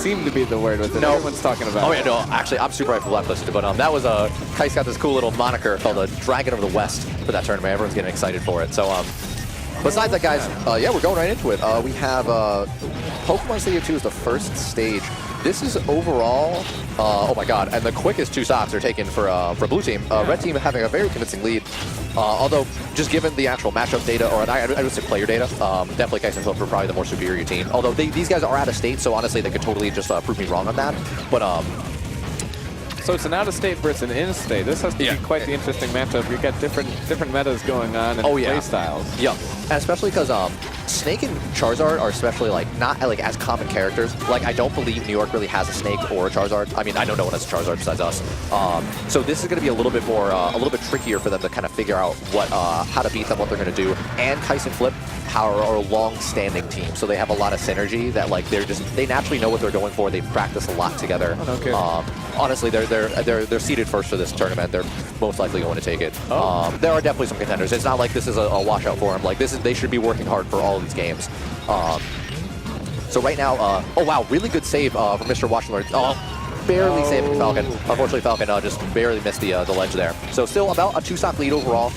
seem to be the word with it. No. Everyone's talking about Oh it. yeah, no, actually, I'm super hyped for Blacklisted, but that was Kycse got this cool little moniker called the Dragon of the West for that tournament. Everyone's getting excited for it. So, besides that, guys, yeah, we're going right into it. We have Pokemon Stadium 2 is the first stage. This is overall, oh my god, and the quickest 2 stocks are taken for blue team. Red team having a very convincing lead. Although, just given the actual matchup data, or I would say player data, definitely Kycse and Flipp are probably the more superior team. Although these guys are out of state, so honestly, they could totally just prove me wrong on that. But so it's an out-of-state versus an in-state. This has to be quite the interesting matchup. You got different metas going on and play styles. Yeah, and especially because Snake and Charizard are especially not as common characters. Like I don't believe New York really has a Snake or a Charizard. I mean, I know no one has a Charizard besides us. So this is going to be a little bit more, a little bit trickier for them to kind of figure out what, how to beat them, what they're going to do. And Kycse and Flipp are a long-standing team, so they have a lot of synergy that they naturally know what they're going for. They practice a lot together. Oh, okay. Honestly, they're seeded first for this tournament. They're most likely going to take it. There are definitely some contenders. It's not like this is a washout for them. Like they should be working hard for all of these games. So right now, oh wow, really good save from Mr. Watch-and-Learn. Barely saving Falcon. Unfortunately, Falcon just barely missed the ledge there. So still about a 2-stock lead overall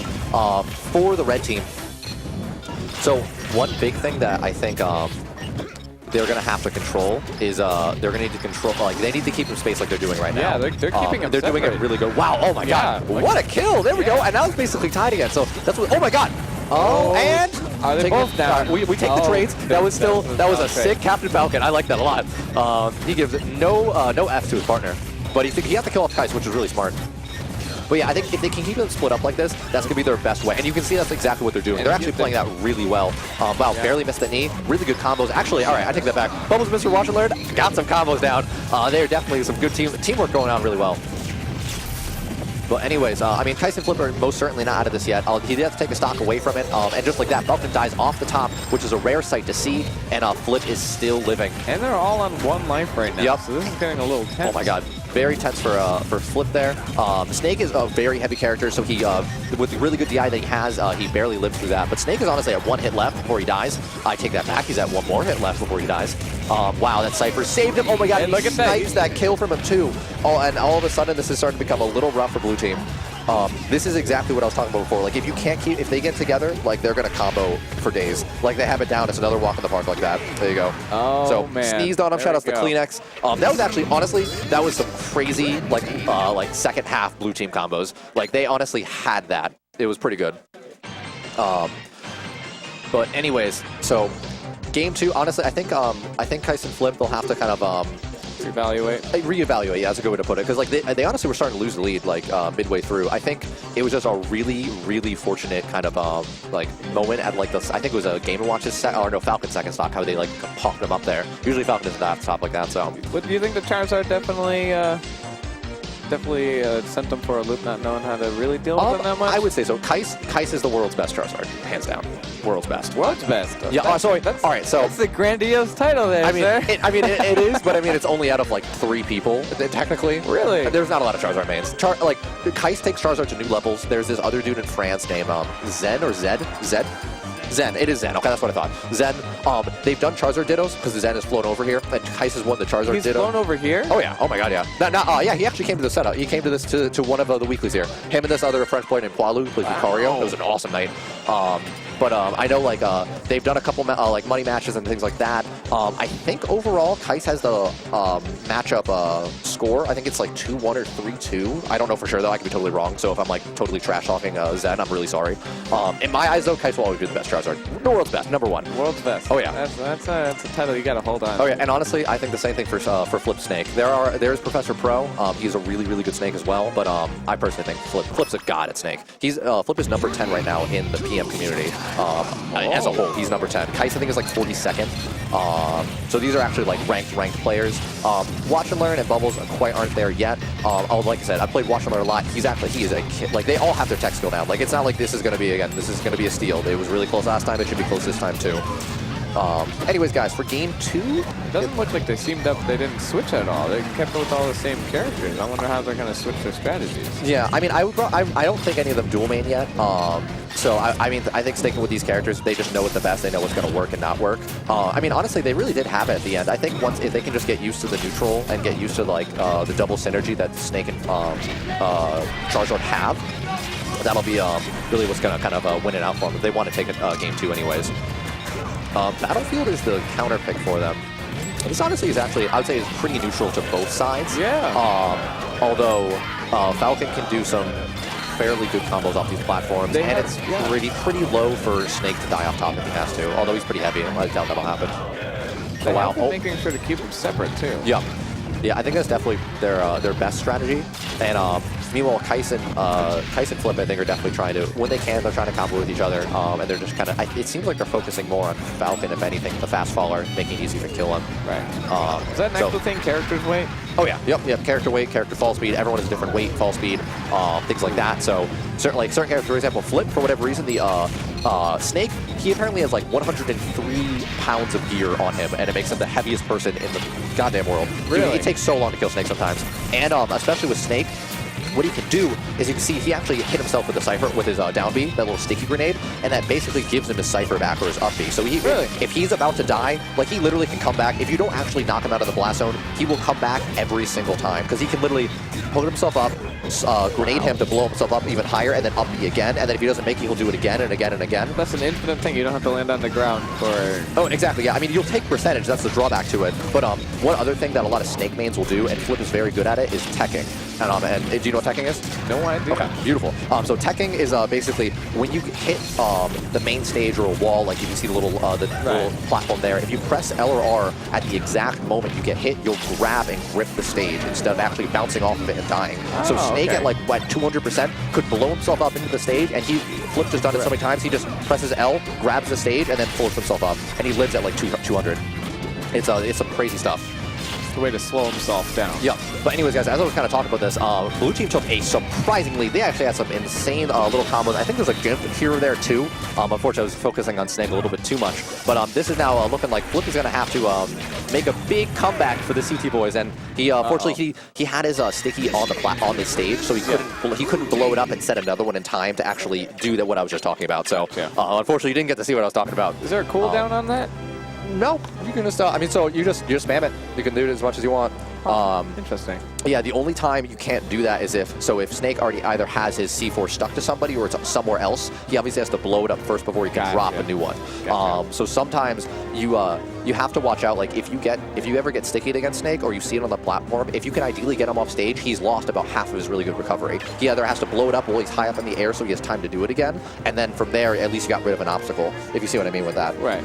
for the red team. So one big thing that I think they're going to have to control is they're going to need to control, they need to keep them spaced like they're doing right now. Yeah, they're keeping them They're doing it really good. Wow, oh my god. What a kill. There we go. And now it's basically tied again. So that's what, oh my god. And are they both down? We take the trades. That was a sick Captain Falcon. I like that a lot. He gives no F to his partner, but he has to kill off Kycse, which is really smart. But yeah, I think if they can keep them split up like this, that's going to be their best way. And you can see that's exactly what they're doing. They're actually playing that really well. Wow, barely missed the knee. Really good combos. Actually, all right, I take that back. Bubbles, Mr. Watch-and-Learn, got some combos down. They're definitely some good teamwork going on really well. But anyways, I mean, Kycse and Flipp are most certainly not out of this yet. He did have to take a stock away from it. And just like that, Falcon dies off the top, which is a rare sight to see. And Flipp is still living. And they're all on 1 life right now. Yep. So this is getting a little tense. Oh my god. Very tense for Flipp there. Snake is a very heavy character, so he, with the really good DI that he has, he barely lived through that. But Snake is honestly at 1 hit left before he dies. I take that back. He's at 1 more hit left before he dies. Wow, that Cypher saved him. Oh my god, and he snipes that kill from him too. Oh, and all of a sudden, this is starting to become a little rough for blue team. This is exactly what I was talking about before. Like, if they get together, they're going to combo for days. Like, they have it down. It's another walk in the park like that. There you go. Oh, so, man. Sneezed on him. Shout outs to Kleenex. That was actually, honestly, that was some crazy, second half blue team combos. Like, they honestly had that. It was pretty good. But anyways, so, game 2, honestly, I think Kycse and Flipp, they'll have to kind of, reevaluate, yeah, that's a good way to put it. Because they honestly were starting to lose the lead midway through. I think it was just a really, really fortunate kind of moment at I think it was a Game & Watch's Falcon second stock, how they pumped them up there. Usually Falcon is not top like that, so. But do you think the Charizard definitely sent them for a loop, not knowing how to really deal with them that much? I would say so. Kycse is the world's best Charizard, hands down. World's best. World's best. Yeah. Sorry. All right. So that's the grandiose title there. I mean, it is, but I mean, it's only out of 3 people technically. Really? There's not a lot of Charizard mains. Kycse takes Charizard to new levels. There's this other dude in France named Zen or Zed. Zen. It is Zen. Okay, that's what I thought. Zen. They've done Charizard Dittos because Zen has flown over here, and Kycse has won the Charizard He's Ditto. Flown over here? Oh yeah. Oh my god, yeah. Yeah, he actually came to the setup. He came to this to one of the weeklies here. Him and this other French boy named Poilou who plays Lucario. It was an awesome night. But I know they've done a couple money matches and things like that. I think overall Kycse has the matchup score. I think it's 2-1 or 3-2. I don't know for sure though. I could be totally wrong. So if I'm totally trash talking Zen, I'm really sorry. In my eyes though, Kycse will always be the best Charizard. The world's best, #1. World's best. Oh yeah. That's a title you got to hold on. Oh yeah, and honestly, I think the same thing for Flipp Snake. There's Professor Pro. He's a really, really good Snake as well. But I personally think Flipp's a god at Snake. Flipp is number 10 right now in the PM community. As a whole, he's number 10. Kycse, I think, is 42nd. So these are actually ranked players. Watch-and-Learn and Bubbles quite aren't there yet. Like I said, I played Watch-and-Learn a lot. He is a kid. They all have their tech skill now. It's not like this is going to be a steal. It was really close last time. It should be close this time too. Anyways, guys, for game 2, it doesn't look like they didn't switch at all. They kept with all the same characters. I wonder how they're going to switch their strategies. Yeah, I mean, I don't think any of them dual main yet. So I mean, I think sticking with these characters, they just know it the best. They know what's going to work and not work. I mean, honestly, they really did have it at the end. I think if they can just get used to the neutral and get used to like the double synergy that Snake and Charizard have, that'll be really what's going to kind of win it out for them if they want to take game 2 anyways. Battlefield is the counter pick for them. This honestly is actually, I would say, is pretty neutral to both sides. Yeah. Although Falcon can do some fairly good combos off these platforms, and it's pretty low for Snake to die off top if he has to. Although he's pretty heavy, I doubt that'll happen. They have been making sure to keep them separate too. Yeah. Yeah, I think that's definitely their best strategy. And meanwhile, Kycse and Flipp, I think, are definitely trying to, when they can, they're trying to combo with each other. And they're just kind of, it seems like they're focusing more on Falcon, if anything, the fast faller, making it easier to kill him. Right. Is that an actual thing, character's weight? Oh yeah, yep. Character weight, character fall speed. Everyone has a different weight, fall speed, things like that. So certain characters, for example, Flipp, for whatever reason, the Snake, he apparently has like 103 pounds of gear on him, and it makes him the heaviest person in the goddamn world. Really? It takes so long to kill Snake sometimes, and especially with Snake. What he can do is you can see he actually hit himself with the Cypher with his down B, that little sticky grenade, and that basically gives him his Cypher back or his up B. So if he's about to die, like he literally can come back. If you don't actually knock him out of the blast zone, he will come back every single time because he can literally put himself up, grenade him to blow himself up even higher, and then up B again. And then if he doesn't make it, he'll do it again and again and again. That's an infinite thing. You don't have to land on the ground for... Oh, exactly, yeah. I mean, you'll take percentage. That's the drawback to it. But one other thing that a lot of Snake mains will do, and Flipp is very good at it, is teching. And do you know what teching is? No idea. Okay, beautiful. So teching is basically when you hit the main stage or a wall, like you can see the little little platform there. If you press L or R at the exact moment you get hit, you'll grab and grip the stage instead of actually bouncing off of it and dying. So Snake at like 200% could blow himself up into the stage, and Flipp has done it so many times. He just presses L, grabs the stage, and then pulls himself up, and he lives at like 200. It's some crazy stuff. The way to slow himself down. Yeah, but anyways, guys, as I was kind of talking about this, Blue Team took a surprisingly, they actually had some insane little combos. I think there's a gift here or there too. Unfortunately, I was focusing on Snake a little bit too much. But this is now looking like Flipp is going to have to make a big comeback for the CT boys. And he, fortunately, he had his sticky on the stage, so he couldn't blow it up and set another one in time to actually do what I was just talking about. So unfortunately, you didn't get to see what I was talking about. Is there a cooldown on that? No, you can just, I mean, so you just spam it. You can do it as much as you want. Interesting. Yeah, the only time you can't do that is if Snake already either has his C4 stuck to somebody or it's somewhere else, he obviously has to blow it up first before he can drop a new one. So sometimes you have to watch out, like if you ever get stickied against Snake or you see it on the platform, if you can ideally get him off stage, he's lost about half of his really good recovery. He either has to blow it up while he's high up in the air so he has time to do it again, and then from there, at least you got rid of an obstacle, if you see what I mean with that. Right.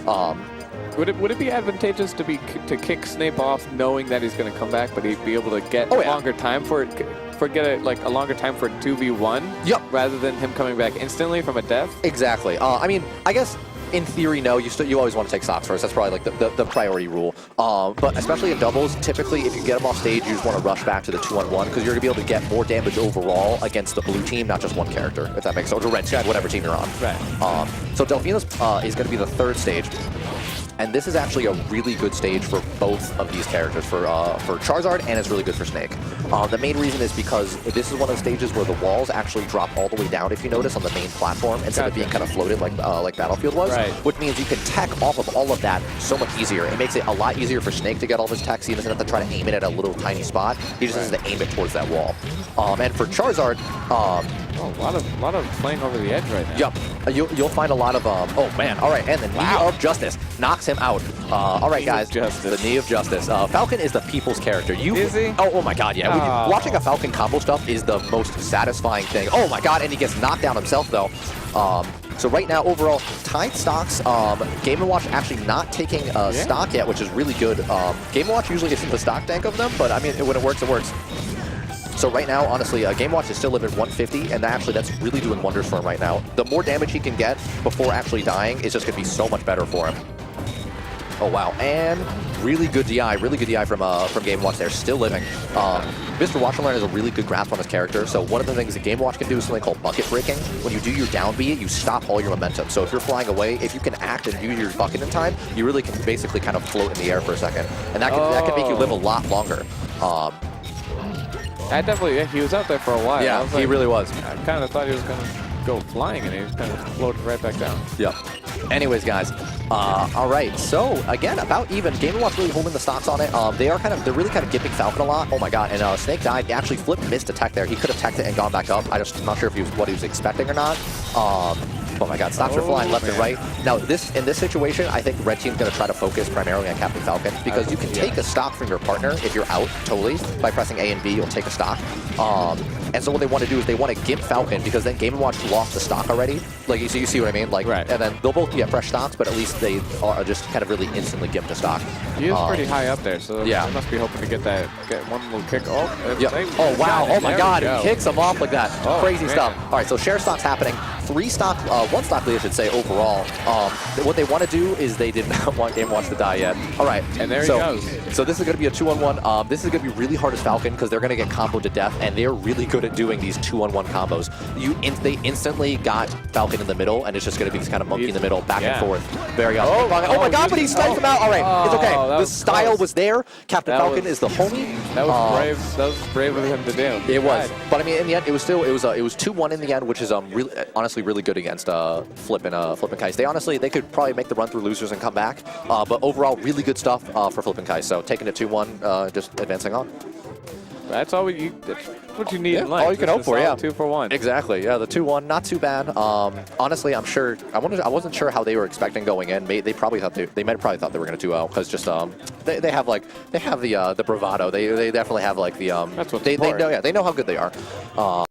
Would it be advantageous to kick Snape off knowing that he's going to come back, but he'd be able to get a longer time for it? A longer time for 2v1? Yep. Rather than him coming back instantly from a death? Exactly. I mean, I guess in theory, no. You always want to take stocks first. That's probably like the priority rule. But especially in doubles, typically if you get them off stage, you just want to rush back to the 2-on-1 because you're going to be able to get more damage overall against the blue team, not just one character, if that makes sense, or red team, whatever team you're on. Right. So Delphina's is going to be the third stage. And this is actually a really good stage for both of these characters, for Charizard, and it's really good for Snake. The main reason is because this is one of the stages where the walls actually drop all the way down, if you notice, on the main platform, instead of being kind of floated like Battlefield was, which means you can tech off of all of that so much easier. It makes it a lot easier for Snake to get all of his techs. He doesn't have to try to aim it at a little tiny spot. He just has to aim it towards that wall. And for Charizard, a lot of playing over the edge right now. Yep. You'll find a lot of, oh man, all right, and the Knee of Justice knocks him out. All right, guys, the Knee of Justice. Falcon is the people's character. Is he? Oh my god, yeah. Watching a Falcon combo stuff is the most satisfying thing. Oh my god, and he gets knocked down himself, though. So right now, overall, tied stocks. Game & Watch actually not taking stock yet, which is really good. Game & Watch usually isn't the stock tank of them, but I mean, when it works, it works. So right now, honestly, Game & Watch is still living at 150, and that's really doing wonders for him right now. The more damage he can get before actually dying is just going to be so much better for him. Oh, wow. And really good DI from Game & Watch. They're still living. Mr.W&L has a really good grasp on his character, so one of the things that Game & Watch can do is something called bucket breaking. When you do your down B, you stop all your momentum. So if you're flying away, if you can act and do your bucket in time, you really can basically kind of float in the air for a second. And that can make you live a lot longer. I definitely, yeah, he was out there for a while. Yeah, he really was. I kind of thought he was going to go flying, and he was kind of floated right back down. Yeah. Anyways, guys, all right. So again, about even. Game & Watch really holding the stocks on it. They're really kind of gimping Falcon a lot. Oh my god! And Snake died. Actually, Flipp missed a tech there. He could have teched it and gone back up. I'm not sure if what he was expecting or not. Oh my god, stocks are flying left and right. Now, in this situation, I think the red team's going to try to focus primarily on Captain Falcon, because you can take a stock from your partner if you're out totally. By pressing A and B, you'll take a stock. And so what they want to do is they want to gimp Falcon, because then Game & Watch lost the stock already. Like, you see what I mean? Like, right. And then they'll both get fresh stocks, but at least they are just kind of really instantly gimped a stock. He is pretty high up there, so yeah. they must be hoping to get one little kick. Oh, yep. Oh wow! Oh my god! He kicks him off like that. Oh, crazy man. stuff. All right, so share stock's happening. 1 stock lead, I should say, overall. What they want to do is they did not want Game & Watch to die yet. All right, and there he goes. So this is going to be a 2-on-1. This is going to be really hard as Falcon, because they're going to get comboed to death, and they're really good at doing these 2-on-1 combos. They instantly got Falcon in the middle, and it's just going to be this kind of monkey in the middle, back and forth. Very awesome. Oh my god! But he sniped him out. All right, it's okay. The style was there. Captain Falcon is the homie. That was brave. That was brave of him to do. It was, but I mean, in the end, it was 2-1 in the end, which is really, honestly, really good against Flipp and Kycse. They could probably make the run through losers and come back. But overall, really good stuff for Flipp and Kycse. So taking it 2-1, just advancing on. That's all that's what you need in life. All you can hope for, yeah. 2 for 1. Exactly, yeah. The 2-1, not too bad. Honestly, I'm sure. I wasn't sure how they were expecting going in. They might have probably thought they were going to 2-0, because just they have the bravado. They definitely have like the That's what's they know how good they are.